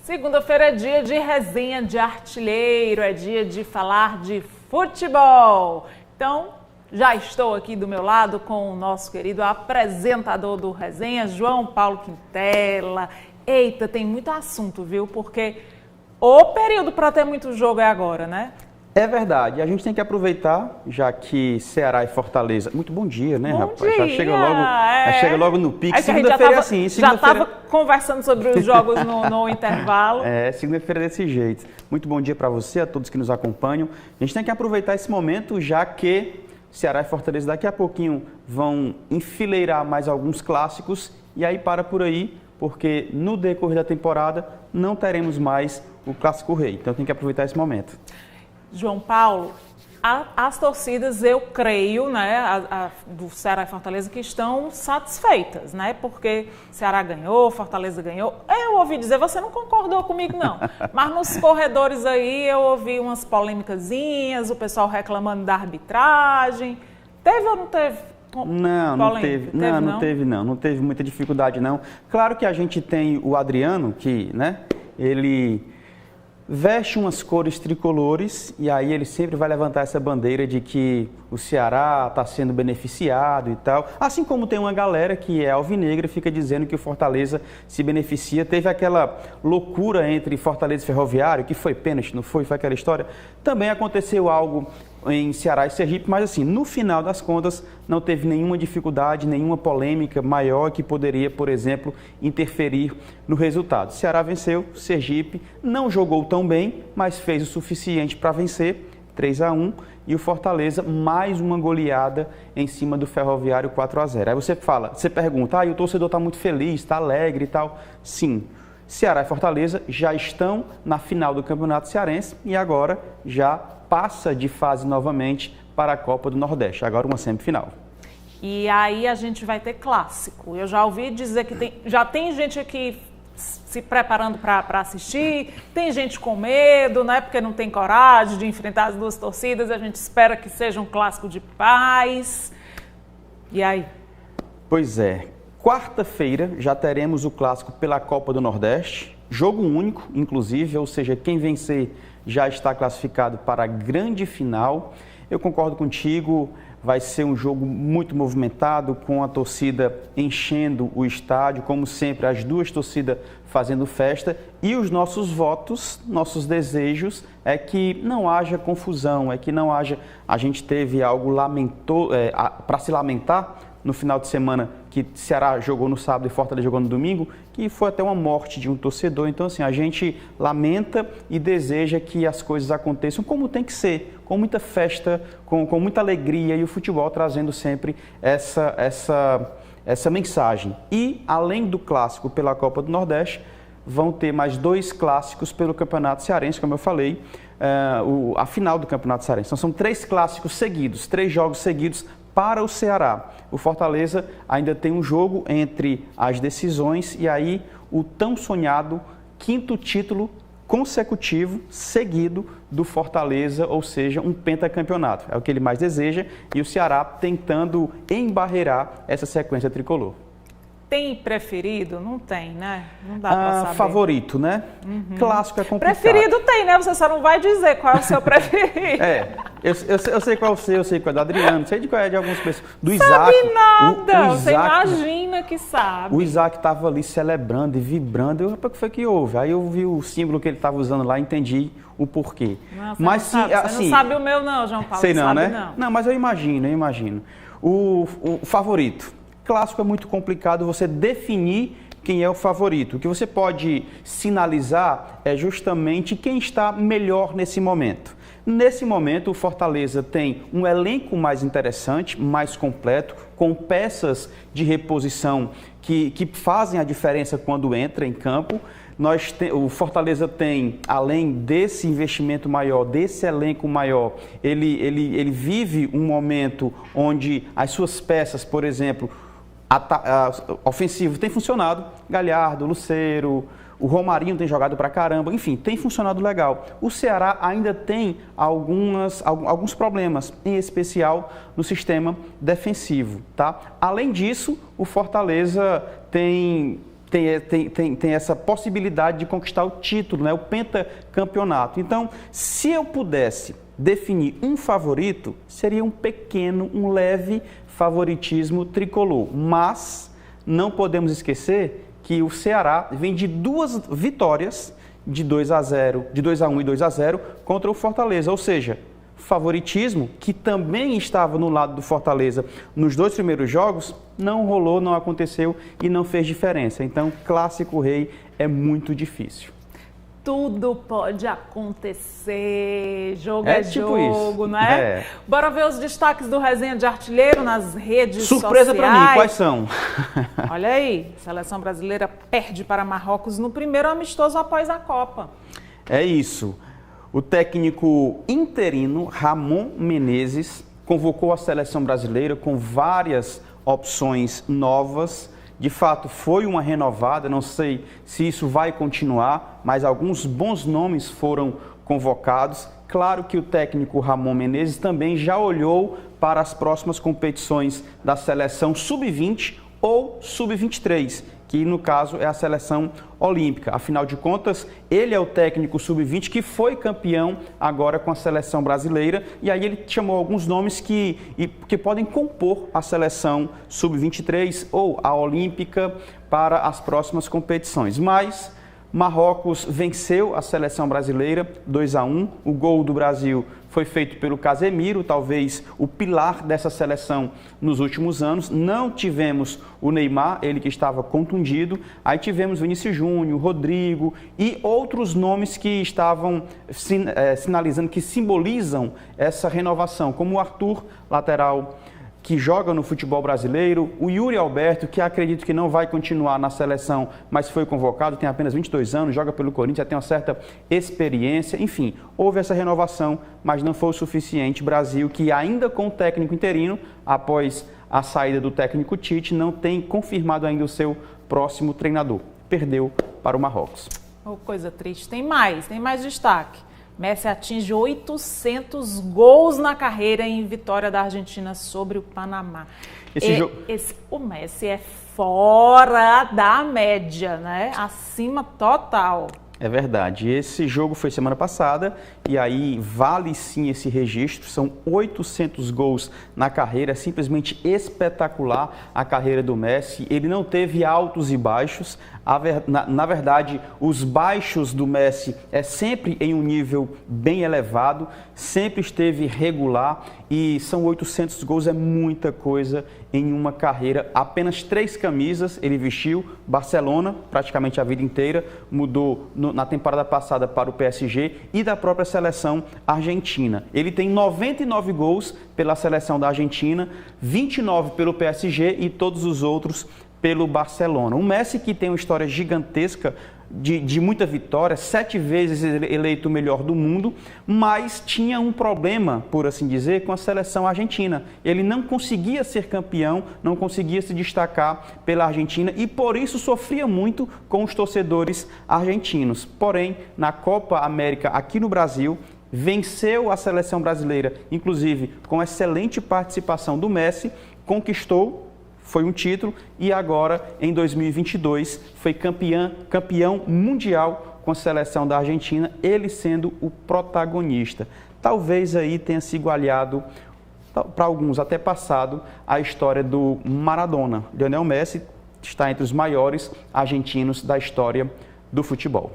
Segunda-feira é dia de resenha de artilheiro, é dia de falar de futebol. Então, já estou aqui do meu lado com o nosso querido apresentador do Resenha, João Paulo Quintela. Eita, tem muito assunto, viu? Porque o período para ter muito jogo é agora, né? É verdade, a gente tem que aproveitar, já que Ceará e Fortaleza... Muito bom dia, né, rapaz? Dia. Já chega logo no pique. Segunda-feira é assim. Já estava conversando sobre os jogos no intervalo. Segunda-feira é desse jeito. Muito bom dia para você, a todos que nos acompanham. A gente tem que aproveitar esse momento, já que Ceará e Fortaleza daqui a pouquinho vão enfileirar mais alguns clássicos. E aí para por aí, porque no decorrer da temporada não teremos mais o Clássico Rei. Então tem que aproveitar esse momento. João Paulo, as torcidas, eu creio, né, do Ceará e Fortaleza, que estão satisfeitas, né, porque Ceará ganhou, Fortaleza ganhou. Eu ouvi dizer, você não concordou comigo, não, mas nos corredores aí eu ouvi umas polêmicazinhas, o pessoal reclamando da arbitragem. Teve ou não teve? Não teve muita dificuldade, não. Claro que a gente tem o Adriano, que, né, ele veste umas cores tricolores e aí ele sempre vai levantar essa bandeira de que o Ceará está sendo beneficiado e tal. Assim como tem uma galera que é alvinegra e fica dizendo que o Fortaleza se beneficia. Teve aquela loucura entre Fortaleza e Ferroviário, que foi pênalti, não foi? Foi aquela história. Também aconteceu algo em Ceará e Sergipe, mas assim, no final das contas, não teve nenhuma dificuldade, nenhuma polêmica maior que poderia, por exemplo, interferir no resultado. Ceará venceu, Sergipe não jogou tão bem, mas fez o suficiente para vencer, 3-1, e o Fortaleza mais uma goleada em cima do Ferroviário, 4-0. Aí você pergunta, o torcedor está muito feliz, está alegre e tal. Sim, Ceará e Fortaleza já estão na final do Campeonato Cearense e agora já passa de fase novamente para a Copa do Nordeste, agora uma semifinal. E aí a gente vai ter clássico. Eu já ouvi dizer que já tem gente aqui se preparando para assistir, tem gente com medo, né, porque não tem coragem de enfrentar as duas torcidas, a gente espera que seja um clássico de paz. E aí? Pois é, quarta-feira já teremos o clássico pela Copa do Nordeste, jogo único, inclusive, ou seja, quem vencer já está classificado para a grande final. Eu concordo contigo, vai ser um jogo muito movimentado, com a torcida enchendo o estádio, como sempre, as duas torcidas fazendo festa. E os nossos votos, nossos desejos, é que não haja confusão, é que não haja... A gente teve algo para se lamentar no final de semana, que Ceará jogou no sábado e Fortaleza jogou no domingo, que foi até uma morte de um torcedor. Então, assim, a gente lamenta e deseja que as coisas aconteçam como tem que ser, com muita festa, com muita alegria, e o futebol trazendo sempre essa mensagem. E, além do clássico pela Copa do Nordeste, vão ter mais 2 clássicos pelo Campeonato Cearense, como eu falei, a final do Campeonato Cearense. Então, são 3 clássicos seguidos, 3 jogos seguidos para o Ceará. O Fortaleza ainda tem um jogo entre as decisões e aí o tão sonhado 5º título consecutivo seguido do Fortaleza, ou seja, um pentacampeonato. É o que ele mais deseja, e o Ceará tentando embarrear essa sequência tricolor. Tem preferido? Não tem, né? Não dá pra saber. Favorito, né? Clássico é complicado. Preferido tem, né? Você só não vai dizer qual é o seu preferido. Eu sei qual é o seu, eu sei qual é do Adriano, sei de qual é de algumas pessoas. Do Isaac. Sabe nada, o você imagina que sabe. O Isaac estava ali celebrando e vibrando. O que foi que houve? Aí eu vi o símbolo que ele estava usando lá e entendi o porquê. Nossa, mas sim, você não sabe o meu não, João Paulo. Sei não, sabe, né? Não. Não, mas eu imagino. O favorito. Clássico é muito complicado você definir quem é o favorito. O que você pode sinalizar é justamente quem está melhor nesse momento. Nesse momento, o Fortaleza tem um elenco mais interessante, mais completo, com peças de reposição que fazem a diferença quando entra em campo. O Fortaleza tem, além desse investimento maior, desse elenco maior, ele vive um momento onde as suas peças, por exemplo, ofensivo tem funcionado, Galhardo, Lucero, o Romarinho tem jogado pra caramba, enfim, tem funcionado legal. O Ceará ainda tem alguns problemas, em especial no sistema defensivo, tá? Além disso, o Fortaleza tem tem essa possibilidade de conquistar o título, né? O pentacampeonato. Então, se eu pudesse definir um favorito, seria um leve favoritismo tricolor. Mas não podemos esquecer que o Ceará vem de 2 vitórias, de 2-1 e 2-0 contra o Fortaleza, ou seja, favoritismo que também estava no lado do Fortaleza nos 2 primeiros jogos, não rolou, não aconteceu e não fez diferença. Então, clássico rei é muito difícil. Tudo pode acontecer, jogo é tipo jogo, isso. Né? É. Bora ver os destaques do Resenha de Artilheiro nas redes Surpresa sociais. para mim, quais são? Olha aí, a seleção brasileira perde para Marrocos no primeiro amistoso após a Copa. É isso. O técnico interino Ramon Menezes convocou a seleção brasileira com várias opções novas. De fato, foi uma renovada, não sei se isso vai continuar, mas alguns bons nomes foram convocados. Claro que o técnico Ramon Menezes também já olhou para as próximas competições da seleção sub-20 ou sub-23, que no caso é a seleção olímpica. Afinal de contas, ele é o técnico sub-20 que foi campeão agora com a seleção brasileira, e aí ele chamou alguns nomes que podem compor a seleção sub-23 ou a olímpica para as próximas competições. Mas Marrocos venceu a seleção brasileira 2-1. O gol do Brasil foi feito pelo Casemiro, talvez o pilar dessa seleção nos últimos anos. Não tivemos o Neymar, ele que estava contundido. Aí tivemos Vinícius Júnior, Rodrigo e outros nomes que estavam sinalizando, que simbolizam essa renovação, como o Arthur, lateral que joga no futebol brasileiro, o Yuri Alberto, que acredito que não vai continuar na seleção, mas foi convocado, tem apenas 22 anos, joga pelo Corinthians, já tem uma certa experiência. Enfim, houve essa renovação, mas não foi o suficiente. Brasil, que ainda com o técnico interino, após a saída do técnico Tite, não tem confirmado ainda o seu próximo treinador. Perdeu para o Marrocos. Oh, coisa triste. Tem mais destaque. Messi atinge 800 gols na carreira em vitória da Argentina sobre o Panamá. O Messi é fora da média, né? Acima total. É verdade. Esse jogo foi semana passada e aí vale sim esse registro. São 800 gols na carreira, é simplesmente espetacular a carreira do Messi. Ele não teve altos e baixos. Na verdade, os baixos do Messi é sempre em um nível bem elevado, sempre esteve regular e são 800 gols, é muita coisa em uma carreira. Apenas 3 camisas ele vestiu, Barcelona praticamente a vida inteira, mudou na temporada passada para o PSG e da própria seleção argentina. Ele tem 99 gols pela seleção da Argentina, 29 pelo PSG e todos os outros pelo Barcelona. O Messi, que tem uma história gigantesca de muita vitória, 7 vezes eleito o melhor do mundo, mas tinha um problema, por assim dizer, com a seleção argentina. Ele não conseguia ser campeão, não conseguia se destacar pela Argentina e por isso sofria muito com os torcedores argentinos. Porém, na Copa América aqui no Brasil, venceu a seleção brasileira, inclusive com excelente participação do Messi, conquistou, foi um título e agora, em 2022, foi campeão mundial com a seleção da Argentina, ele sendo o protagonista. Talvez aí tenha se igualado, para alguns até passado, a história do Maradona. Lionel Messi está entre os maiores argentinos da história do futebol.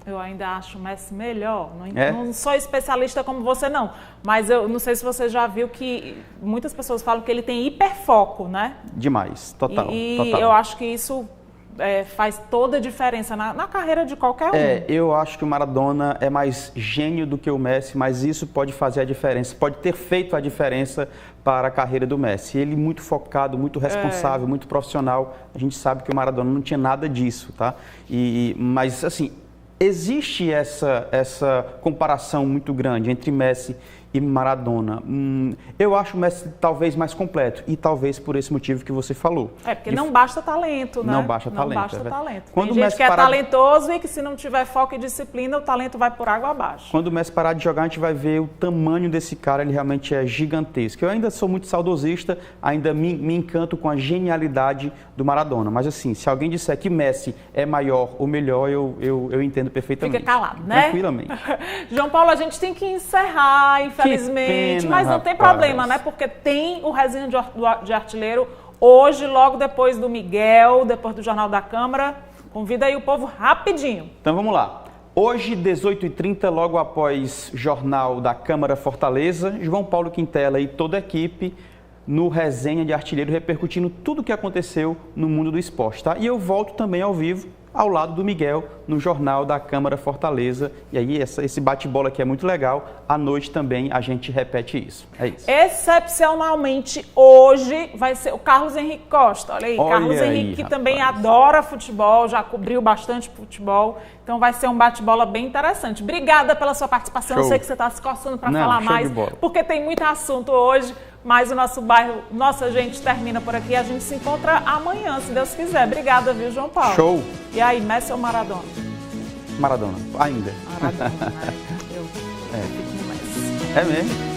Eu ainda acho o Messi melhor. Não sou especialista como você, não. Mas eu não sei se você já viu que muitas pessoas falam que ele tem hiperfoco, né? Demais, total. Total. Eu acho que isso faz toda a diferença na carreira de qualquer um. Eu acho que o Maradona é mais gênio do que o Messi, mas isso pode fazer a diferença, pode ter feito a diferença para a carreira do Messi. Ele muito focado, muito responsável, muito profissional. A gente sabe que o Maradona não tinha nada disso, tá? Mas, assim, existe essa comparação muito grande entre Messi e Maradona. Eu acho o Messi talvez mais completo e talvez por esse motivo que você falou. Porque não basta talento, né? Não basta talento. Não basta talento. Quando Tem gente que é talentoso e que se não tiver foco e disciplina, o talento vai por água abaixo. Quando o Messi parar de jogar, a gente vai ver o tamanho desse cara, ele realmente é gigantesco. Eu ainda sou muito saudosista, ainda me encanto com a genialidade do Maradona. Mas assim, se alguém disser que Messi é maior ou melhor, eu entendo perfeitamente. Fica calado, né? Tranquilamente. João Paulo, a gente tem que encerrar, infelizmente, pena, mas não tem problema, né? Porque tem o Resenha de Artilheiro hoje, logo depois do Miguel, depois do Jornal da Câmara. Convida aí o povo rapidinho. Então vamos lá. Hoje, 18h30, logo após Jornal da Câmara Fortaleza, João Paulo Quintela e toda a equipe no Resenha de Artilheiro, repercutindo tudo o que aconteceu no mundo do esporte, tá? E eu volto também ao vivo, ao lado do Miguel, no Jornal da Câmara Fortaleza. E aí, esse bate-bola aqui é muito legal. À noite também a gente repete isso. É isso. Excepcionalmente, hoje vai ser o Carlos Henrique Costa. Olha aí, Carlos Henrique, que também adora futebol, já cobriu bastante futebol. Então vai ser um bate-bola bem interessante. Obrigada pela sua participação. Show. Eu sei que você está se coçando para falar mais, de bola. porque tem muito assunto hoje. Mas o nosso bairro, nossa gente, termina por aqui. A gente se encontra amanhã, se Deus quiser. Obrigada, viu, João Paulo? Show! E aí, Messi ou Maradona? Maradona, ainda. Maradona, né? Eu fico no Messi. É mesmo?